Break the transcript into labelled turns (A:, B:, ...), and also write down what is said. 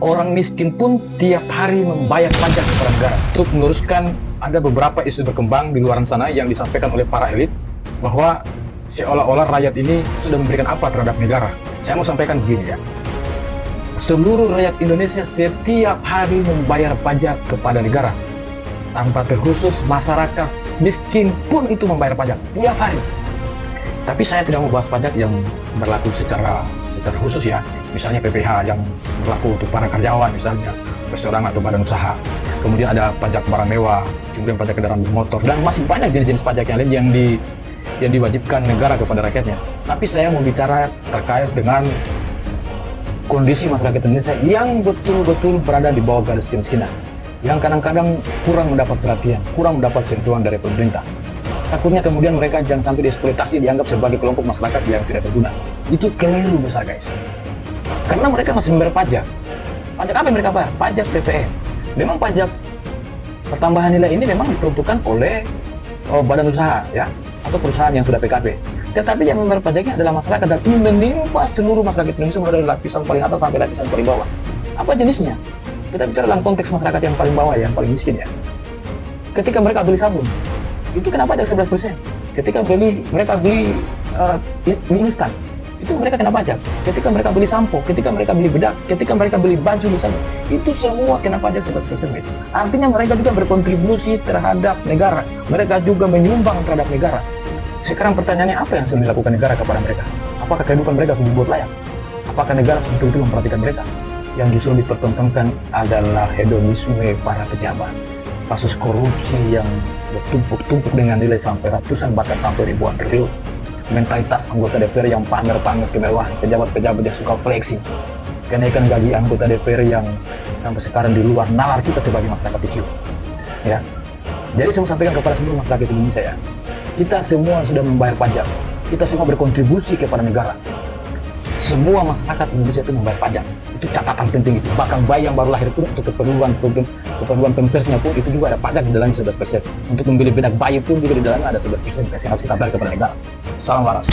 A: orang miskin pun tiap hari membayar pajak kepada negara. Untuk meluruskan, ada beberapa isu berkembang di luar sana yang disampaikan oleh para elit bahwa seolah-olah rakyat ini sudah memberikan apa terhadap negara. Saya mau sampaikan begini ya. Seluruh rakyat Indonesia setiap hari membayar pajak kepada negara. Tanpa terkhusus masyarakat miskin pun itu membayar pajak tiap hari. Tapi saya tidak mau bahas pajak yang berlaku secara khusus ya. Misalnya PPh yang berlaku untuk para karyawan, misalnya restoran atau badan usaha. Kemudian ada pajak barang mewah, kemudian pajak kendaraan bermotor, dan masih banyak jenis-jenis pajak yang lain yang diwajibkan negara kepada rakyatnya. Tapi saya mau bicara terkait dengan kondisi masyarakat Indonesia yang betul-betul berada di bawah garis kemiskinan, yang kadang-kadang kurang mendapat perhatian, kurang mendapat sentuhan dari pemerintah. Takutnya kemudian mereka jangan sampai dieksploitasi, dianggap sebagai kelompok masyarakat yang tidak berguna. Itu keliru besar, guys. Karena mereka masih membayar pajak. Pajak apa yang mereka bayar? Pajak PPN. Memang pajak pertambahan nilai ini memang diperuntukkan oleh badan usaha ya, atau perusahaan yang sudah PKP. Tetapi yang membayar pajaknya adalah masyarakat, dan ini menimpa seluruh masyarakat Indonesia mulai dari lapisan paling atas sampai lapisan paling bawah. Apa jenisnya? Kita bicara dalam konteks masyarakat yang paling bawah, yang paling miskin ya. Ketika mereka beli sabun, itu kena pajak 11%. Ketika mereka beli mie instan, itu mereka kena pajak. Ketika mereka beli sampo, ketika mereka beli bedak, ketika mereka beli baju misalnya, itu semua kena pajak 11%. Artinya mereka juga berkontribusi terhadap negara. Mereka juga menyumbang terhadap negara. Sekarang pertanyaannya, apa yang sudah dilakukan negara kepada mereka? Apakah kehidupan mereka sudah dibuat layak? Apakah negara betul-betul memperhatikan mereka? Yang justru dipertontonkan adalah hedonisme para pejabat. Kasus korupsi yang bertumpuk-tumpuk dengan nilai sampai ratusan bahkan sampai ribuan triliun. Mentalitas anggota DPR yang pamer-pamer kemewahan, pejabat-pejabat yang suka flexing, kenaikan gaji anggota DPR yang sampai sekarang di luar nalar kita sebagai masyarakat kecil. Ya, jadi saya mau sampaikan kepada seluruh masyarakat Indonesia ya, kita semua sudah membayar pajak, kita semua berkontribusi kepada negara. Semua masyarakat Indonesia itu membayar pajak. Itu catatan penting itu. Bahkan bayi yang baru lahir pun untuk keperluan pampersnya pun itu juga ada pajak di dalamnya 11%. Untuk membeli bedak bayi pun juga di dalamnya ada 11% yang harus kita bayar kepada negara. Salam waras.